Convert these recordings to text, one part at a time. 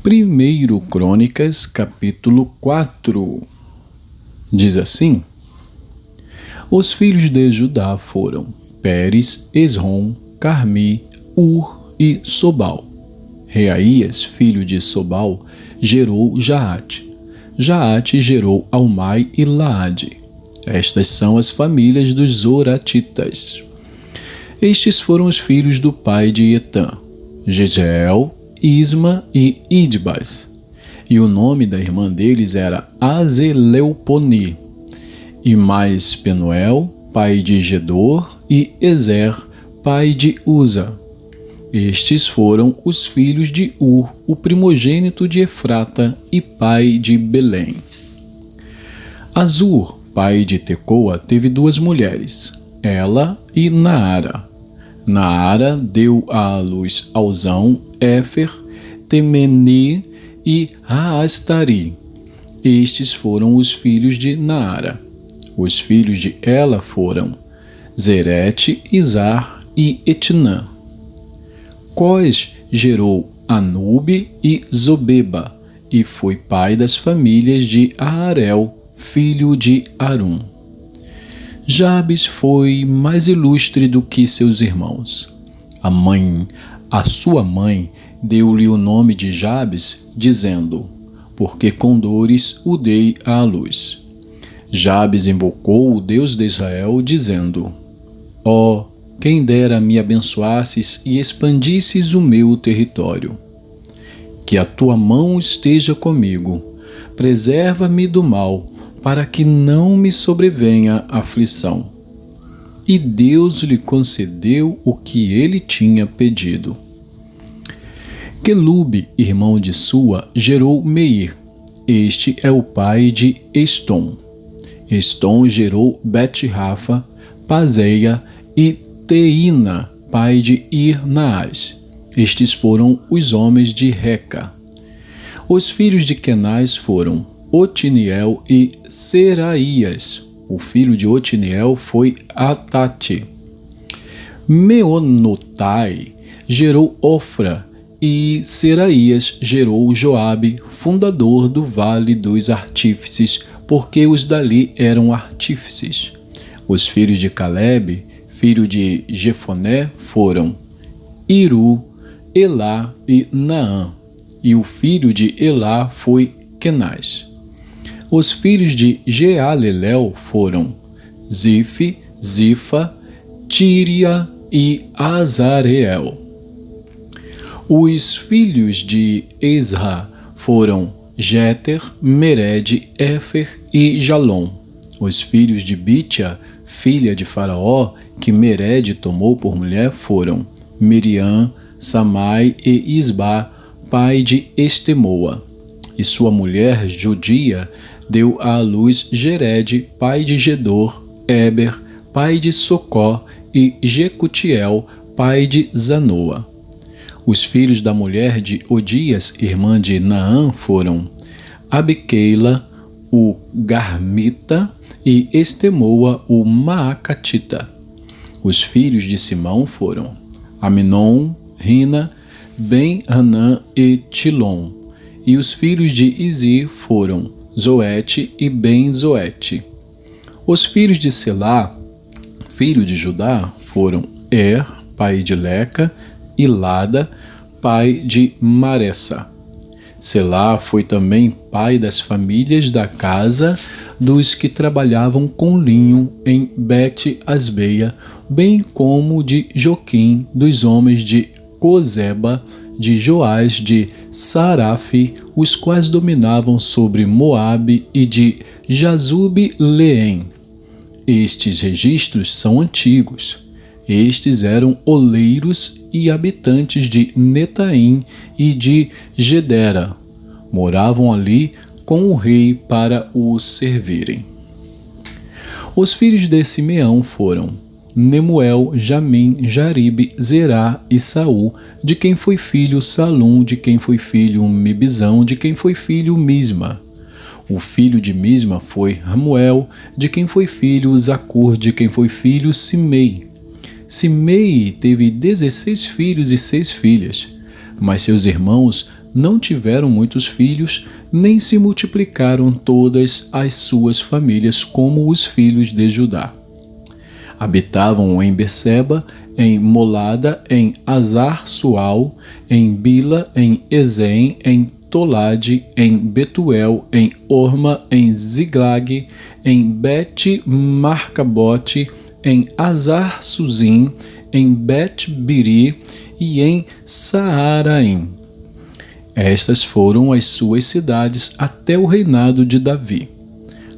Primeiro Crônicas, capítulo 4, diz assim: Os filhos de Judá foram Pérez, Esrom, Carmi, Ur e Sobal. Reaías, filho de Sobal, gerou Jaate. Jaate gerou Almai e Laade. Estas são as famílias dos Zoratitas. Estes foram os filhos do pai de Etã, Jezeel, Isma e Idbas, e o nome da irmã deles era Azeleuponi, e mais Penuel, pai de Gedor, e Ezer, pai de Uza. Estes foram os filhos de Ur, o primogênito de Efrata e pai de Belém. Azur, pai de Tecoa, teve duas mulheres, Ela e Naara. Naara deu à luz Alzão, Éfer, Temeni e Raastari. Estes foram os filhos de Naara. Os filhos de Ela foram Zerete, Izar e Etnã. Cós gerou Anube e Zobeba, e foi pai das famílias de Aarel, filho de Arum. Jabes foi mais ilustre do que seus irmãos. A sua mãe, deu-lhe o nome de Jabes, dizendo: Porque com dores o dei à luz. Jabes invocou o Deus de Israel, dizendo: Ó, quem dera me abençoasses e expandisses o meu território. Que a tua mão esteja comigo, preserva-me do mal, para que não me sobrevenha aflição. E Deus lhe concedeu o que ele tinha pedido. Quelube, irmão de Sua, gerou Meir. Este é o pai de Estom. Estom gerou Bet-Rafa, Pazeia e Teína, pai de Ir-Naás. Estes foram os homens de Reca. Os filhos de Kenaz foram Otiniel e Seraías. O filho de Otiniel foi Atate. Meonotai gerou Ofra, e Seraías gerou Joabe, fundador do Vale dos Artífices, porque os dali eram artífices. Os filhos de Calebe, filho de Jefoné, foram Iru, Elá e Naã, e o filho de Elá foi Kenaz. Os filhos de Jealelel foram Zif, Zifa, Tíria e Azareel. Os filhos de Ezra foram Jeter, Mered, Éfer e Jalom. Os filhos de Bitia, filha de Faraó, que Mered tomou por mulher, foram Miriam, Samai e Isba, pai de Estemoa. E sua mulher, Judia, deu à luz Gered, pai de Gedor, Eber, pai de Socó, e Jecutiel, pai de Zanoa. Os filhos da mulher de Odias, irmã de Naã, foram Abiqueila, o Garmita, e Estemoa, o Maacatita. Os filhos de Simão foram Aminon, Rina, Ben-Hanã e Tilom. E os filhos de Izi foram Zoete e Ben-Zoete. Os filhos de Selá, filho de Judá, foram pai de Leca, e Lada, pai de Maressa. Selá foi também pai das famílias da casa dos que trabalhavam com linho em Bet-Asbeia, bem como de Joquim, dos homens de Cozeba, de Joás, de Sarafe, os quais dominavam sobre Moabe, e de Jazube-Leém. Estes registros são antigos. Estes eram oleiros e habitantes de Netaim e de Gedera. Moravam ali com o rei para o servirem. Os filhos de Simeão foram Nemuel, Jamim, Jaribe, Zerá e Saul, de quem foi filho Salum, de quem foi filho Mibizão, de quem foi filho Misma. O filho de Misma foi Ramuel, de quem foi filho Zacur, de quem foi filho Simei. Simei teve 16 filhos e 6 filhas, mas seus irmãos não tiveram muitos filhos, nem se multiplicaram todas as suas famílias como os filhos de Judá. Habitavam em Berseba, em Molada, em Azar-Sual, em Bila, em Ezem, em Tolade, em Betuel, em Orma, em Ziglag, em Bet-Marcabote, em Azar-Suzim, em Bet-Biri e em Saaraim. Estas foram as suas cidades até o reinado de Davi.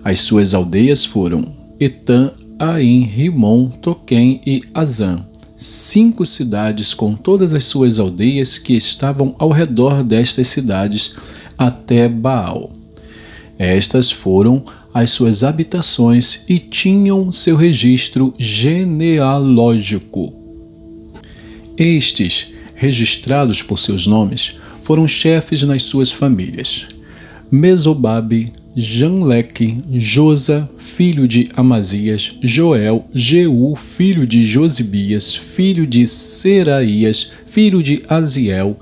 As suas aldeias foram Etã, Aim, Rimon, Toquém e Azã, 5 cidades com todas as suas aldeias que estavam ao redor destas cidades até Baal. Estas foram as suas habitações e tinham seu registro genealógico. Estes, registrados por seus nomes, foram chefes nas suas famílias: Mesobabe, Janleque, Josa, filho de Amazias, Joel, Jeú, filho de Josibias, filho de Seraías, filho de Aziel,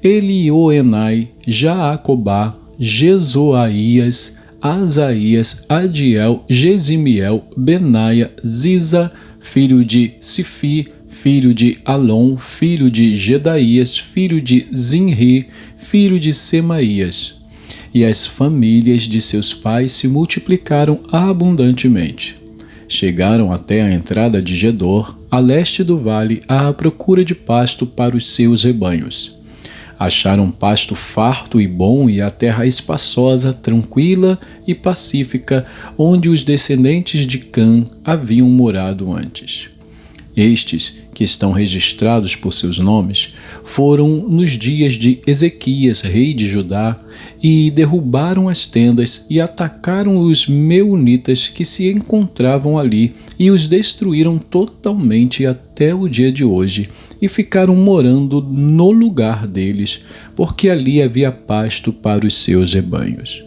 Elioenai, Jaacobá, Jezoaías, Asaías, Adiel, Gesimiel, Benaia, Ziza, filho de Sifi, filho de Alon, filho de Gedaías, filho de Zinri, filho de Semaías. E as famílias de seus pais se multiplicaram abundantemente. Chegaram até a entrada de Gedor, a leste do vale, à procura de pasto para os seus rebanhos. Acharam pasto farto e bom e a terra espaçosa, tranquila e pacífica, onde os descendentes de Cã haviam morado antes. Estes, que estão registrados por seus nomes, foram nos dias de Ezequias, rei de Judá, e derrubaram as tendas e atacaram os meunitas que se encontravam ali e os destruíram totalmente até o dia de hoje, e ficaram morando no lugar deles, porque ali havia pasto para os seus rebanhos.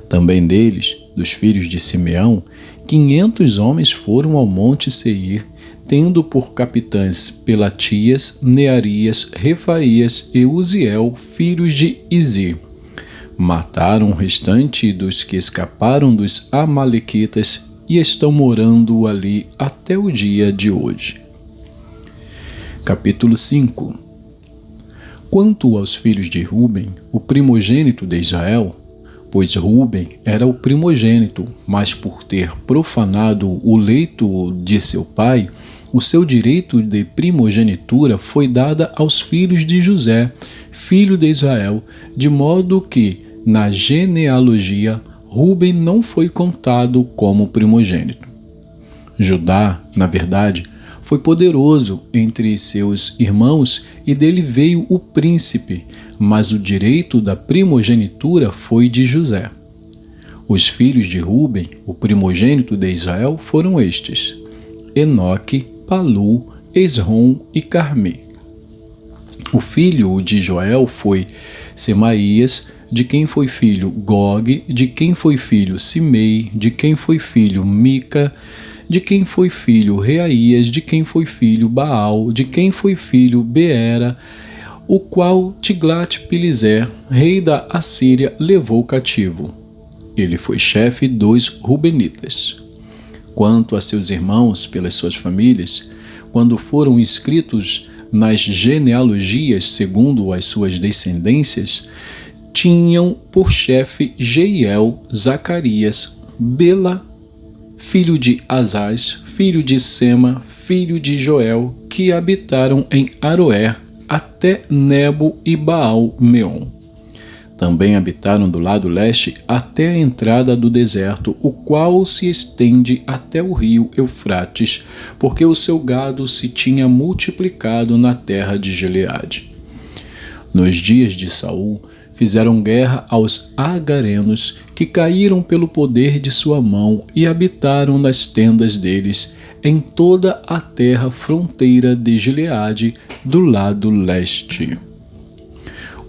Também deles, dos filhos de Simeão, 500 homens foram ao monte Seir, tendo por capitães Pelatias, Nearias, Refaías e Uziel, filhos de Izi. Mataram o restante dos que escaparam dos amalequitas e estão morando ali até o dia de hoje. Capítulo 5. Quanto aos filhos de Ruben, o primogênito de Israel, pois Ruben era o primogênito, mas por ter profanado o leito de seu pai, o seu direito de primogenitura foi dado aos filhos de José, filho de Israel, de modo que, na genealogia, Ruben não foi contado como primogênito. Judá, na verdade, foi poderoso entre seus irmãos e dele veio o príncipe, mas o direito da primogenitura foi de José. Os filhos de Ruben, o primogênito de Israel, foram estes: Enoque, Palu, Esrom e Carmi. O filho de Joel foi Semaías, de quem foi filho Gog, de quem foi filho Simei, de quem foi filho Mica, de quem foi filho Reaías, de quem foi filho Baal, de quem foi filho Beera, o qual Tiglat-Pileser, rei da Assíria, levou cativo. Ele foi chefe dos Rubenitas. Quanto a seus irmãos pelas suas famílias, quando foram inscritos nas genealogias segundo as suas descendências, tinham por chefe Jeiel, Zacarias, Bela, filho de Azaz, filho de Sema, filho de Joel, que habitaram em Aroer até Nebo e Baal-Meon. Também habitaram do lado leste até a entrada do deserto, o qual se estende até o rio Eufrates, porque o seu gado se tinha multiplicado na terra de Gileade. Nos dias de Saul, fizeram guerra aos agarenos, que caíram pelo poder de sua mão e habitaram nas tendas deles, em toda a terra fronteira de Gileade, do lado leste.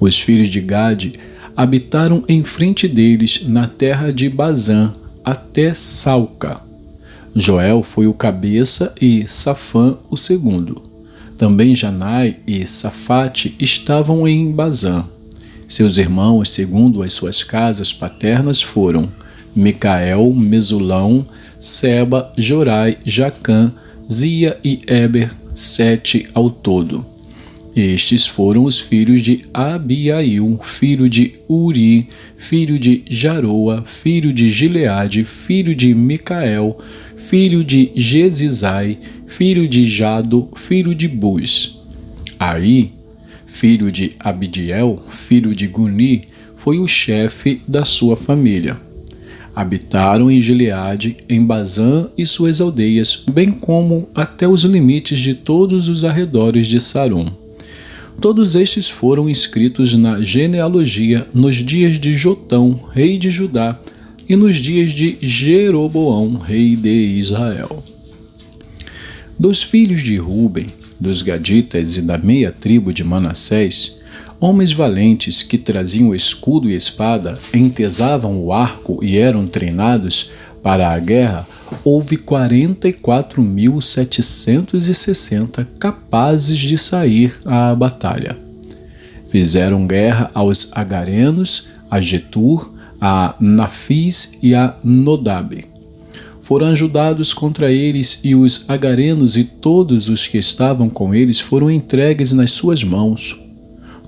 Os filhos de Gade habitaram em frente deles na terra de Bazã, até Salca. Joel foi o cabeça e Safã o segundo. Também Janai e Safate estavam em Bazã. Seus irmãos, segundo as suas casas paternas, foram Micael, Mesulão, Seba, Jorai, Jacã, Zia e Eber, 7 ao todo. Estes foram os filhos de Abiail, filho de Uri, filho de Jaroa, filho de Gileade, filho de Micael, filho de Jesizai, filho de Jado, filho de Buz. Aí, filho de Abidiel, filho de Guni, foi o chefe da sua família. Habitaram em Gileade, em Bazã e suas aldeias, bem como até os limites de todos os arredores de Sarum. Todos estes foram inscritos na genealogia nos dias de Jotão, rei de Judá, e nos dias de Jeroboão, rei de Israel. Dos filhos de Ruben, dos Gaditas e da meia tribo de Manassés, homens valentes que traziam escudo e espada, entesavam o arco e eram treinados para a guerra, houve 44.760 capazes de sair à batalha. Fizeram guerra aos agarenos, a Getur, a Nafis e a Nodab. Foram ajudados contra eles, e os agarenos e todos os que estavam com eles foram entregues nas suas mãos,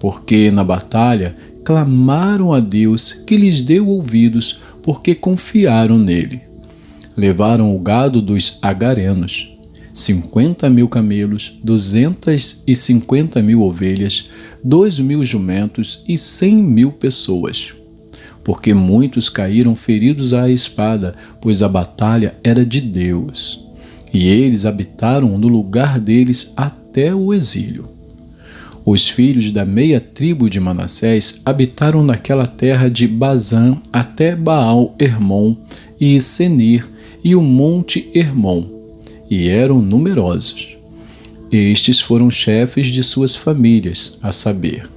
porque na batalha clamaram a Deus, que lhes deu ouvidos, porque confiaram nele. Levaram o gado dos agarenos, 50.000 camelos, 250.000 ovelhas, 2.000 jumentos e 100.000 pessoas. Porque muitos caíram feridos à espada, pois a batalha era de Deus. E eles habitaram no lugar deles até o exílio. Os filhos da meia tribo de Manassés habitaram naquela terra de Bazã até Baal-Hermon e Senir e o monte Hermon, e eram numerosos. Estes foram chefes de suas famílias, a saber,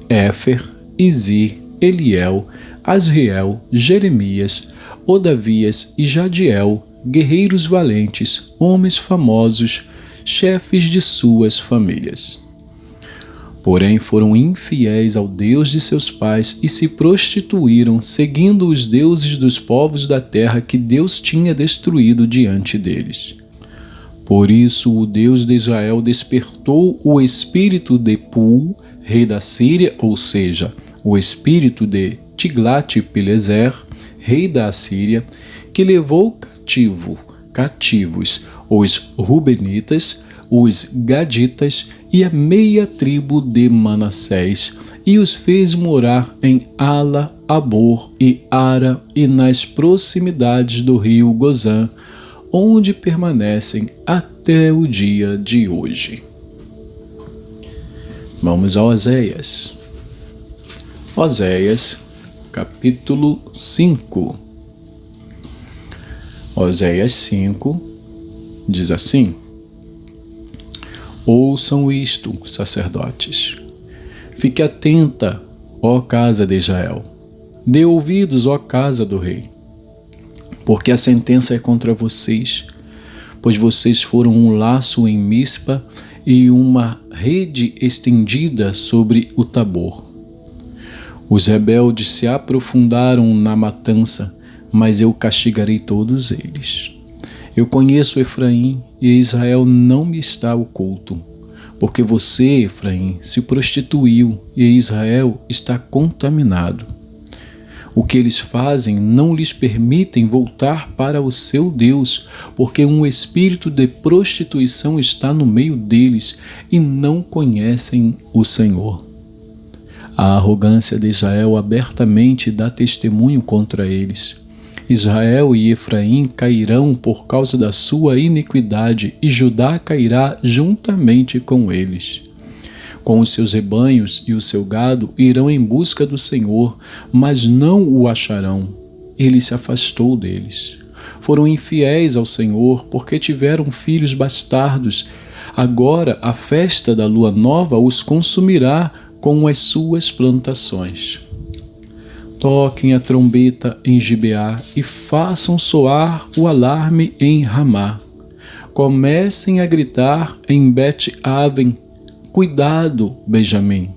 Éfer, Izi, Eliel, Asriel, Jeremias, Odavias e Jadiel, guerreiros valentes, homens famosos, chefes de suas famílias. Porém foram infiéis ao Deus de seus pais e se prostituíram, seguindo os deuses dos povos da terra que Deus tinha destruído diante deles. Por isso o Deus de Israel despertou o espírito de Pul, rei da Síria, ou seja, o espírito de Tiglat-Pileser, rei da Assíria, que levou cativos os Rubenitas, os Gaditas e a meia tribo de Manassés, e os fez morar em Ala, Abor e Ara e nas proximidades do rio Gozã, onde permanecem até o dia de hoje. Vamos a Oséias. Oséias, capítulo 5. Oséias 5 diz assim: Ouçam isto, sacerdotes. Fique atenta, ó casa de Israel. Dê ouvidos, ó casa do rei. Porque a sentença é contra vocês, pois vocês foram um laço em Mispa e uma rede estendida sobre o Tabor. Os rebeldes se aprofundaram na matança, mas eu castigarei todos eles. Eu conheço Efraim, e Israel não me está oculto, porque você, Efraim, se prostituiu e Israel está contaminado. O que eles fazem não lhes permitem voltar para o seu Deus, porque um espírito de prostituição está no meio deles e não conhecem o Senhor. A arrogância de Israel abertamente dá testemunho contra eles. Israel e Efraim cairão por causa da sua iniquidade, e Judá cairá juntamente com eles. Com os seus rebanhos e o seu gado irão em busca do Senhor, mas não o acharão. Ele se afastou deles. foram infiéis ao Senhor, porque tiveram filhos bastardos. Agora a festa da lua nova os consumirá com as suas plantações. Toquem a trombeta em Gibeá e façam soar o alarme em Ramá. Comecem a gritar em Bet-Aven. Cuidado, Benjamim!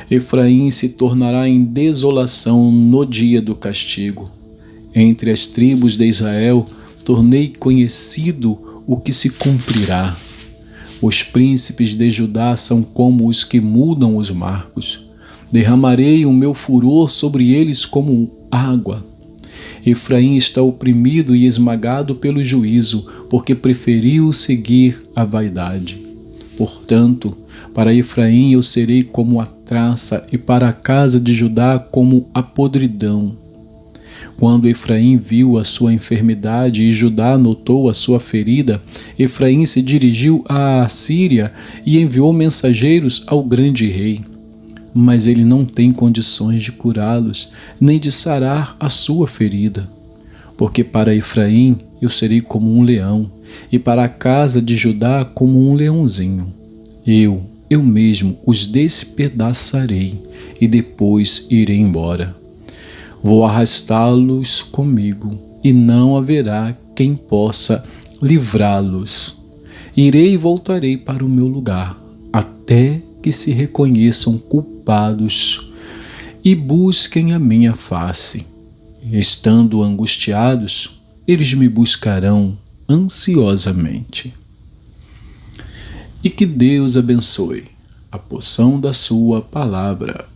Efraim se tornará em desolação no dia do castigo. Entre as tribos de Israel tornei conhecido o que se cumprirá. Os príncipes de Judá são como os que mudam os marcos. Derramarei o meu furor sobre eles como água. Efraim está oprimido e esmagado pelo juízo, porque preferiu seguir a vaidade. Portanto, para Efraim eu serei como a traça, e para a casa de Judá como a podridão. Quando Efraim viu a sua enfermidade e Judá notou a sua ferida, Efraim se dirigiu à Assíria e enviou mensageiros ao grande rei. Mas ele não tem condições de curá-los, nem de sarar a sua ferida. Porque para Efraim eu serei como um leão, e para a casa de Judá como um leãozinho. Eu mesmo os despedaçarei, e depois irei embora. Vou arrastá-los comigo, e não haverá quem possa livrá-los. Irei e voltarei para o meu lugar, até que se reconheçam culpados e busquem a minha face. Estando angustiados, eles me buscarão ansiosamente. E que Deus abençoe a porção da sua palavra.